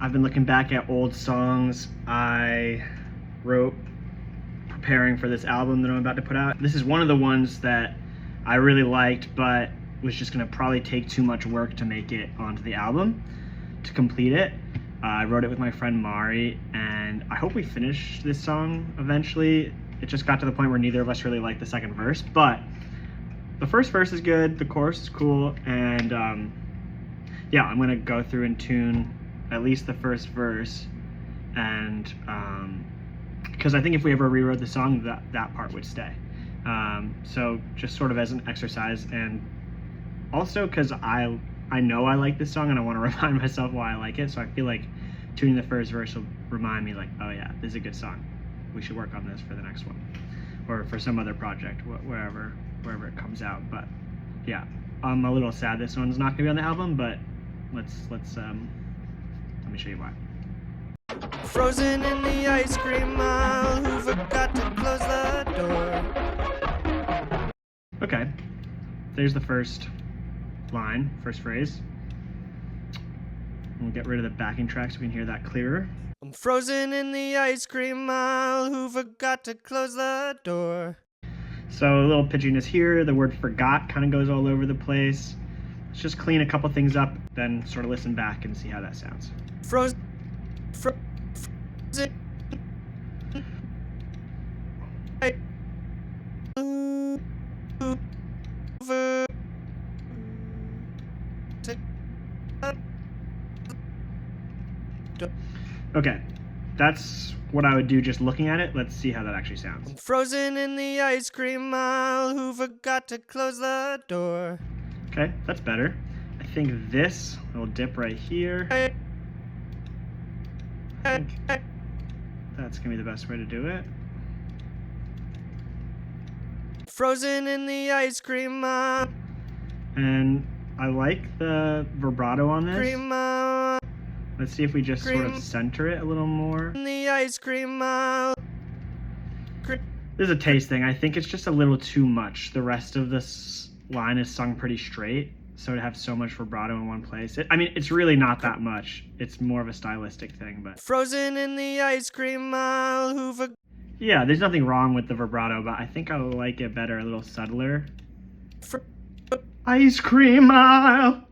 I've been looking back at old songs I wrote preparing for this album that I'm about to put out. This is one of the ones that I really liked, but was just gonna probably take too much work to make it onto the album, to complete it. I wrote it with my friend Mari, and I hope we finish this song eventually. It just got to the point where neither of us really liked the second verse, but the first verse is good, the chorus is cool, and yeah, I'm gonna go through and tune at least the first verse, and because I think if we ever rewrote the song, that part would stay. So just sort of as an exercise, and also because I know I like this song and I want to remind myself why I like it, so I feel like tuning the first verse will remind me like, oh yeah, this is a good song. We should work on this for the next one, or for some other project, wherever it comes out. But yeah, I'm a little sad this one's not gonna be on the album, but let's let me show you why. Frozen in the ice cream aisle, who forgot to close the door? Okay, there's the first line, first phrase. We'll get rid of the backing track so we can hear that clearer. I'm frozen in the ice cream aisle, who forgot to close the door? So a little pitchiness here. The word forgot kind of goes all over the place. Let's just clean a couple things up, then sort of listen back and see how that sounds. Frozen. Okay, that's what I would do just looking at it. Let's see how that actually sounds. I'm frozen in the ice cream aisle, who forgot to close the door? Okay, that's better. I think this little dip right here, I think that's gonna be the best way to do it. Frozen in the ice cream aisle. And I like the vibrato on this. Cream aisle. Let's see if we just sort of center it a little more. In the ice cream aisle. This is a taste thing. I think it's just a little too much. The rest of this line is sung pretty straight, so to have so much vibrato in one place, I mean, it's really not that much. It's more of a stylistic thing, but frozen in the ice cream aisle. Yeah, there's nothing wrong with the vibrato, but I think I like it better, a little subtler. Ice cream aisle.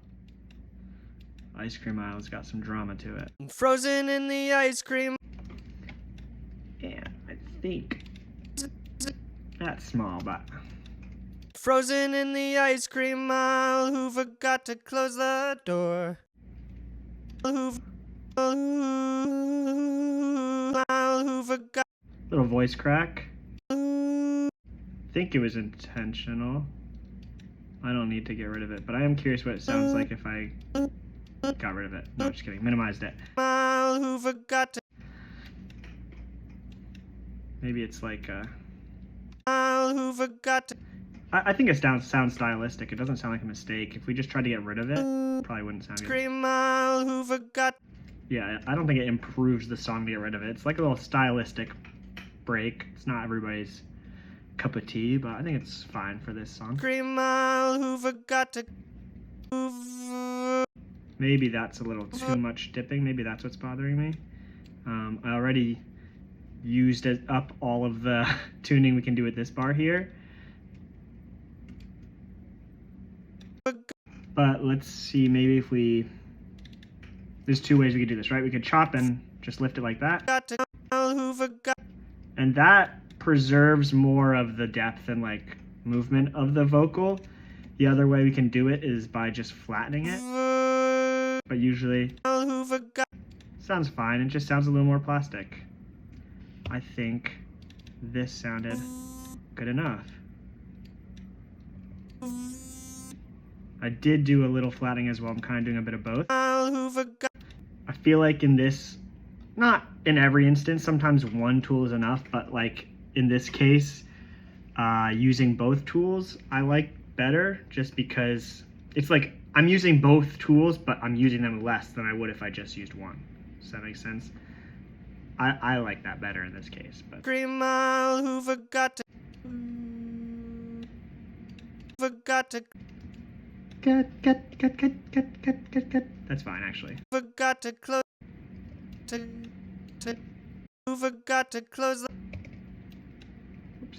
Ice cream aisle's got some drama to it. Frozen in the ice cream. Yeah, I think that's small, but frozen in the ice cream aisle, who forgot to close the door? Who forgot? Little voice crack. I think it was intentional. I don't need to get rid of it, but I am curious what it sounds like if I got rid of it. No, just kidding. Minimized it. Who forgot to? Maybe it's like who forgot to? I think it sounds stylistic. It doesn't sound like a mistake. If we just tried to get rid of it, probably wouldn't sound good. Scream who forgot? Yeah, I don't think it improves the song to get rid of it. It's like a little stylistic break. It's not everybody's cup of tea, but I think it's fine for this song. Scream who forgot to? Maybe that's a little too much dipping. Maybe that's what's bothering me. I already used up all of the tuning we can do with this bar here. But let's see, maybe if we... There's two ways we could do this, right? We could chop and just lift it like that. And that preserves more of the depth and like movement of the vocal. The other way we can do it is by just flattening it. But usually sounds fine. It just sounds a little more plastic. I think this sounded good enough. I did do a little flattening as well. I'm kind of doing a bit of both. I feel like in this, not in every instance, sometimes one tool is enough, but like in this case, using both tools I like better, just because it's like I'm using both tools, but I'm using them less than I would if I just used one. Does that make sense? I like that better in this case. But who forgot to? Cut. That's fine, actually. Forgot to close. Who forgot to close the Oops.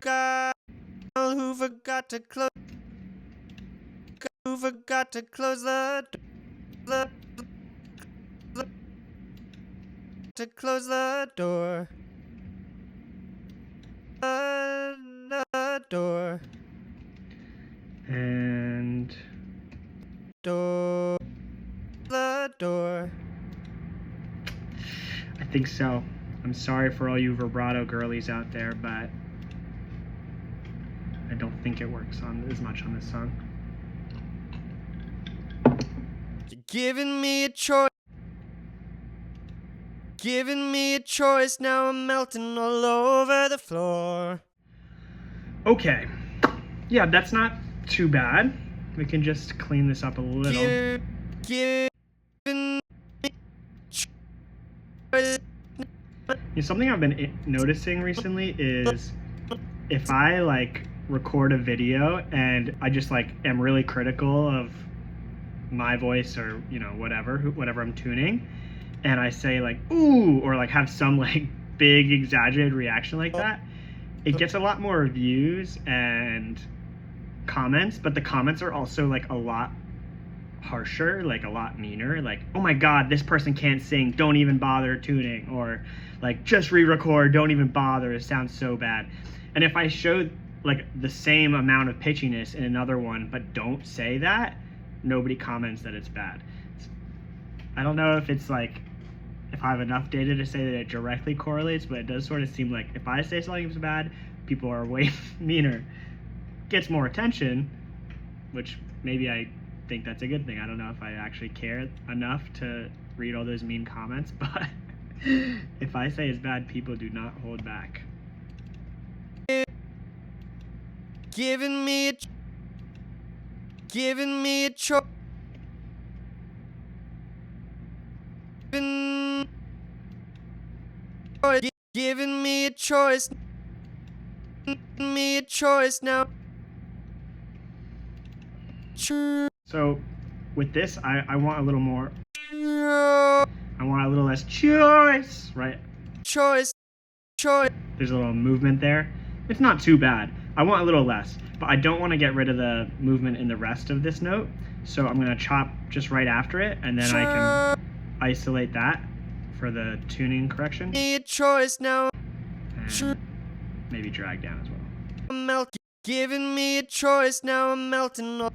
girl? Who forgot to close? Who forgot to close the door? To close the door. The door. And Door. The door. I think so. I'm sorry for all you vibrato girlies out there, but I don't think it works on as much on this song. You're giving me a choice. Giving me a choice. Now I'm melting all over the floor. Okay. Yeah, that's not too bad. We can just clean this up a little. Giving me choice. Something I've been noticing recently is if I like record a video and I just like am really critical of my voice or whatever I'm tuning, and I say like ooh or like have some like big exaggerated reaction like that, it gets a lot more views and comments, but the comments are also like a lot harsher, like a lot meaner, like oh my god, this person can't sing, don't even bother tuning, or like just re-record, don't even bother, it sounds so bad. And if I show like the same amount of pitchiness in another one but don't say that, nobody comments that it's bad. I don't know if it's like if I have enough data to say that it directly correlates, but it does sort of seem like if I say something is bad, people are way meaner. Gets more attention, which maybe I think that's a good thing. I don't know if I actually care enough to read all those mean comments, but if I say it's bad, people do not hold back. Giving me a choice. Giving me a choice. Me a choice now. So with this, I want a little more. Choice. I want a little less choice, right? Choice. There's a little movement there. It's not too bad. I want a little less, but I don't want to get rid of the movement in the rest of this note. So I'm going to chop just right after it, and then I can isolate that for the tuning correction. Me a choice now. And maybe drag down as well. I'm melting. Giving me a choice now. I'm melting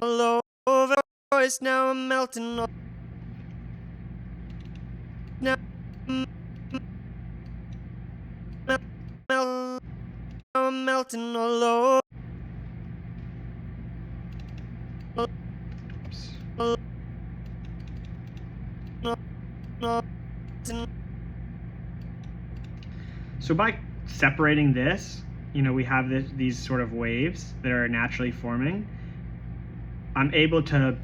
all over. Choice now. I'm melting all. Now I'm melting all over. Oops. So by separating this, we have these sort of waves that are naturally forming. I'm able to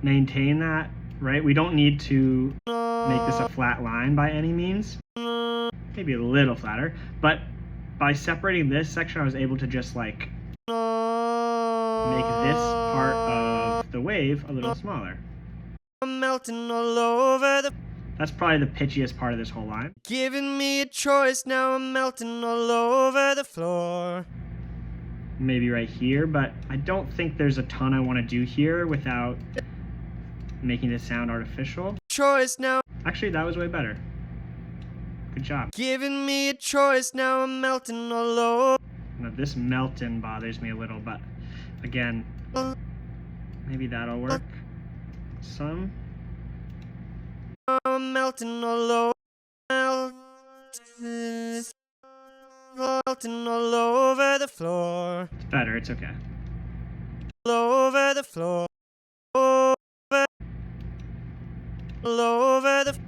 maintain that, right? We don't need to make this a flat line by any means. Maybe a little flatter, but by separating this section, I was able to just like make this part of the wave a little smaller. I'm melting all over the. That's probably the pitchiest part of this whole line. Giving me a choice now. I'm melting all over the floor. Maybe right here, but I don't think there's a ton I want to do here without making this sound artificial. Choice now. Actually, that was way better. Good job. Giving me a choice now. I'm melting all over. Now, this melting bothers me a little, but again, maybe that'll work. Some. I'm melting all over. Melting all over the floor. It's better, it's okay. All over the floor. All over the.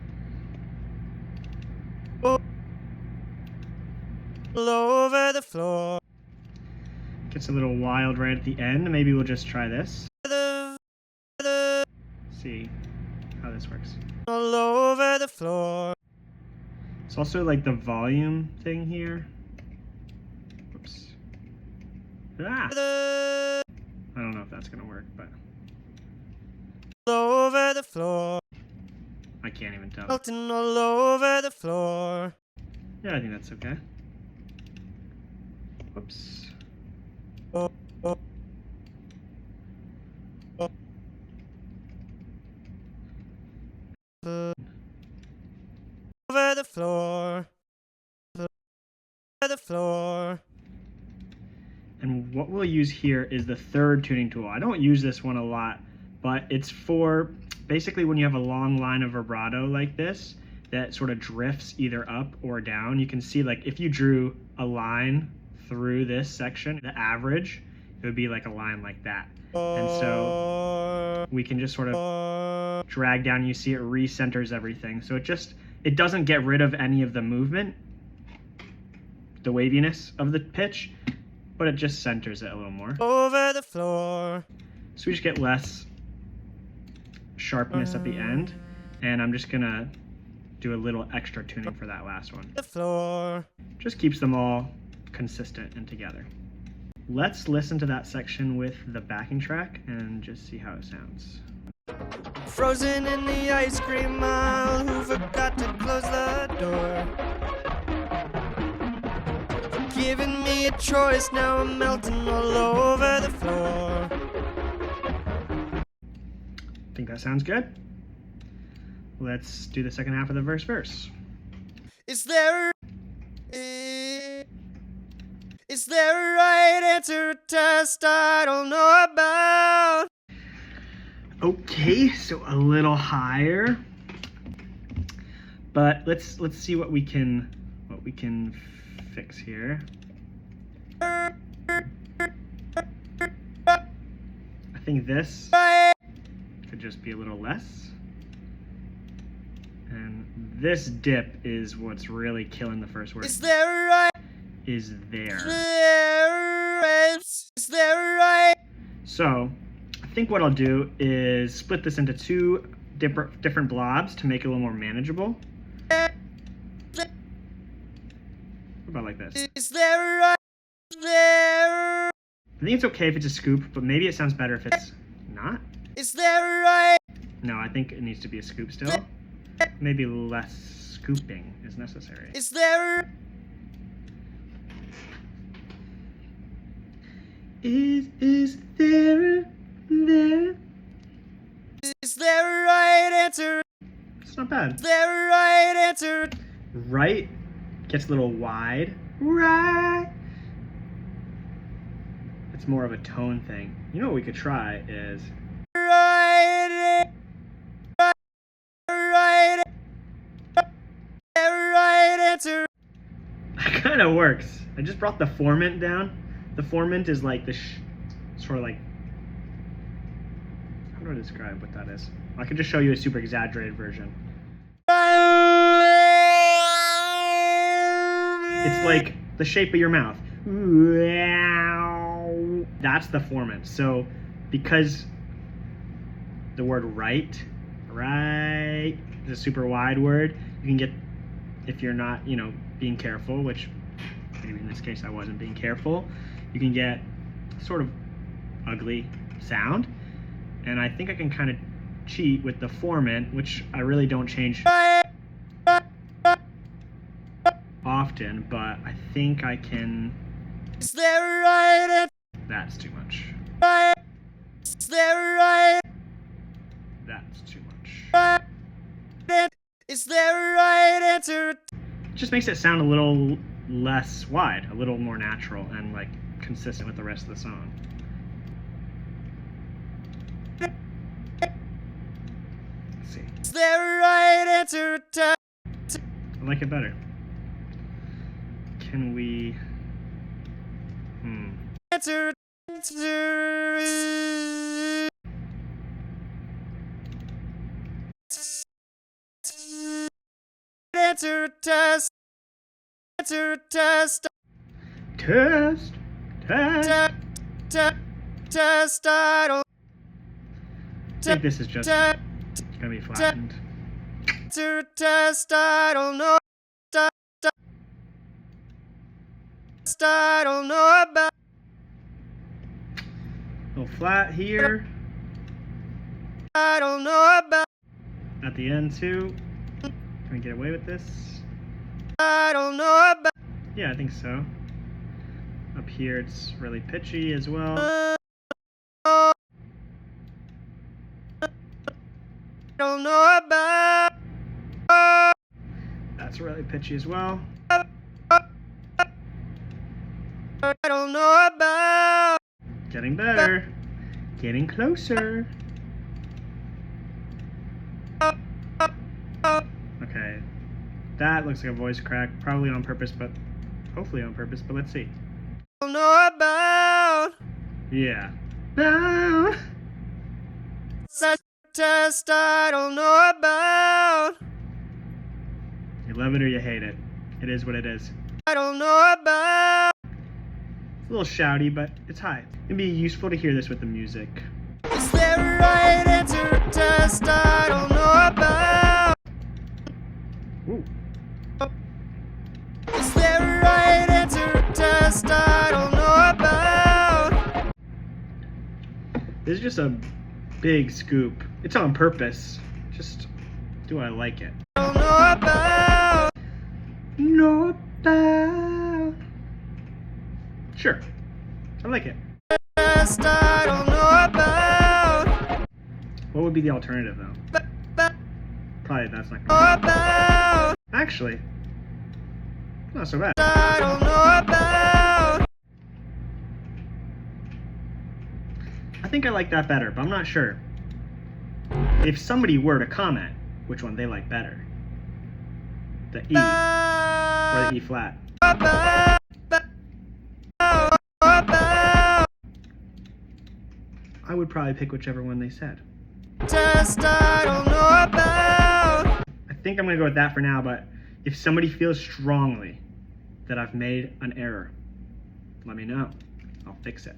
All over the floor. Gets a little wild right at the end. Maybe we'll just try this. See how this works. All over the floor. It's also like the volume thing here. Whoops. Ah! I don't know if that's gonna work, but. All over the floor. I can't even tell. Melting all over the floor. Yeah, I think that's okay. Whoops. Oh, oh, oh. Over the floor. Over the floor. And what we'll use here is the third tuning tool. I don't use this one a lot, but it's for basically when you have a long line of vibrato like this that sort of drifts either up or down. You can see, like, if you drew a line through this section, the average, it would be like a line like that. And so we can just sort of drag down. You see it recenters everything. So it doesn't get rid of any of the movement, the waviness of the pitch, but it just centers it a little more. Over the floor. So we just get less sharpness at the end. And I'm just gonna do a little extra tuning for that last one. The floor. Just keeps them all consistent and together. Let's listen to that section with the backing track and just see how it sounds. Frozen in the ice cream aisle, who forgot to close the door? Giving me a choice, now I'm melting all over the floor. Think that sounds good? Let's do the second half of the verse. Is there a right answer, a test I don't know about? Okay, so a little higher. But let's see what we can fix here. I think this could just be a little less. And this dip is what's really killing the first word. Is there a right? Is there. Is there a right? So I think what I'll do is split this into two different blobs to make it a little more manageable. What about like this? Is there a right? There. I think it's okay if it's a scoop, but maybe it sounds better if it's not. Is there a right? No, I think it needs to be a scoop still. Maybe less scooping is necessary. Is there? Is there? Is there a right answer? It's not bad. Is there a right answer? Right gets a little wide. Right. It's more of a tone thing. You know what we could try is Right. Right answer. that kind of works. I just brought the formant down. The formant is like the sort of like, how do I describe what that is? I could just show you a super exaggerated version. It's like the shape of your mouth. That's the formant. So because the word right is a super wide word, you can get, if you're not, being careful, which maybe in this case I wasn't being careful, you can get sort of ugly sound. And I think I can kind of cheat with the formant, which I really don't change often, but I think I can. Is there a right? That's too much. Is there a right? That's too much. Is there a right answer? It just makes it sound a little less wide, a little more natural and like consistent with the rest of the song. Let's see. Is there a right answer? I like it better. Can we? Answer. Answer test. Answer test. Test. Test. I don't. I think this is just gonna be flattened. Answer test. I don't know. Test. I don't know about. A little flat here. I don't know about. at the end too. Can we get away with this? I don't know about. Yeah, I think so. Up here it's really pitchy as well. I don't know about. That's really pitchy as well. I don't know about. Getting better. Getting closer. Okay. That looks like a voice crack. Probably on purpose, but hopefully on purpose, but let's see. I don't know about. Yeah. Ah. Such a test I don't know about. You love it or you hate it. It is what it is. I don't know about. It's a little shouty, but it's high. It'd be useful to hear this with the music. Is there a right answer? A test I don't know about. Ooh. Is there a right answer? A test I don't know about. This is just a big scoop. It's on purpose. Just, do I like it? I don't know about. No about. Sure. I like it. Test I don't know about. What would be the alternative though? Probably that's not Know gonna about. Actually, not so bad. I don't know about. I think I like that better, but I'm not sure. If somebody were to comment which one they like better, the E or the E flat, I would probably pick whichever one they said. Test I don't know about. I think I'm gonna go with that for now, but if somebody feels strongly that I've made an error, let me know. I'll fix it.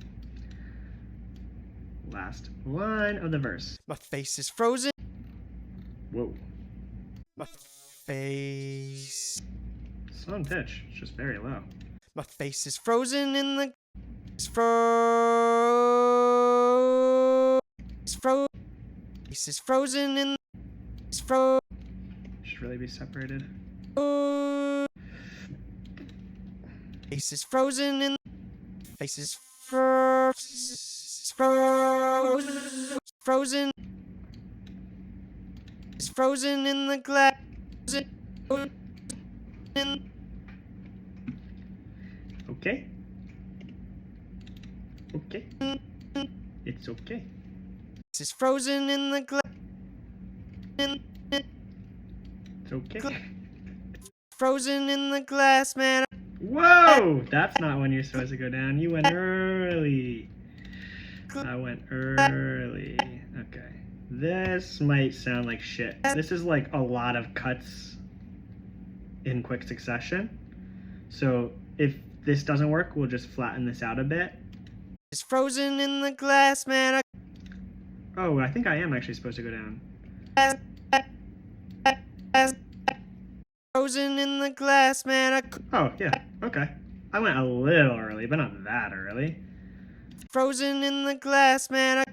Last line of the verse. My face is frozen. Whoa. My face. It's on pitch. It's just very low. My face is frozen in the. It's Face is frozen in. It's Should really be separated. Face is frozen in. Face is frozen. It's frozen in the glass. Okay. Okay. It's okay. It's frozen in the glass. It's okay. Frozen in the glass, man. Whoa! That's not when you're supposed to go down. You went early. I went early. Okay. This might sound like shit. This is like a lot of cuts in quick succession. So if this doesn't work, we'll just flatten this out a bit. It's frozen in the glass, man. Oh, I think I am actually supposed to go down. Frozen in the glass, man. Oh, yeah. Okay. I went a little early, but not that early. Frozen in the glass, man.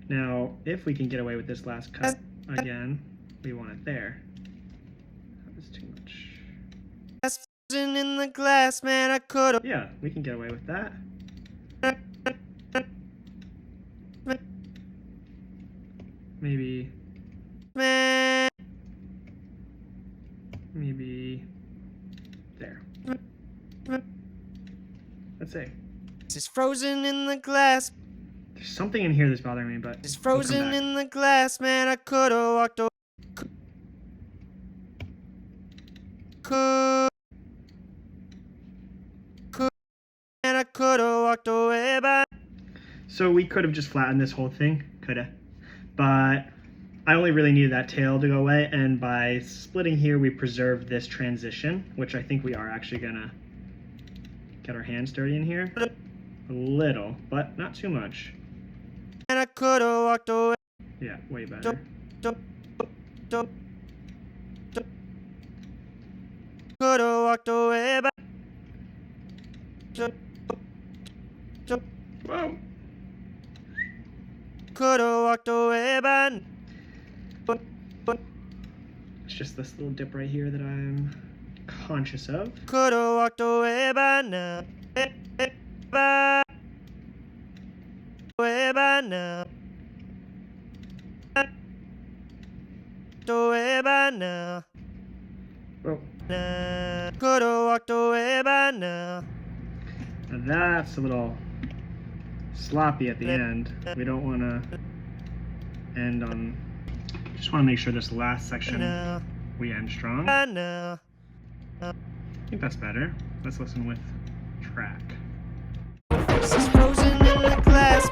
Now, if we can get away with this last cut again, we want it there. That was too much. Frozen in the glass, man. I could have. Yeah, we can get away with that. Maybe Man. there. Let's see. It's frozen in the glass. There's something in here that's bothering me, but It's we'll come frozen back. in the glass, man. I could have walked away. And I could have walked away, but So we could have just flattened this whole thing, coulda. But I only really needed that tail to go away, and by splitting here, we preserved this transition, which I think we are actually gonna get our hands dirty in here. A little, but not too much. and I could have walked away. Yeah, way better. Could have walked away, but Whoa! could have walked away, but It's just this little dip right here that I'm conscious of. Could've walked away by now. Away by now. Away by now. Oh. Could've walked away by now. Now that's a little sloppy at the end. We don't want to end on. Just want to make sure this last section we end strong. I think that's better. Let's listen with track. She's frozen in the glass.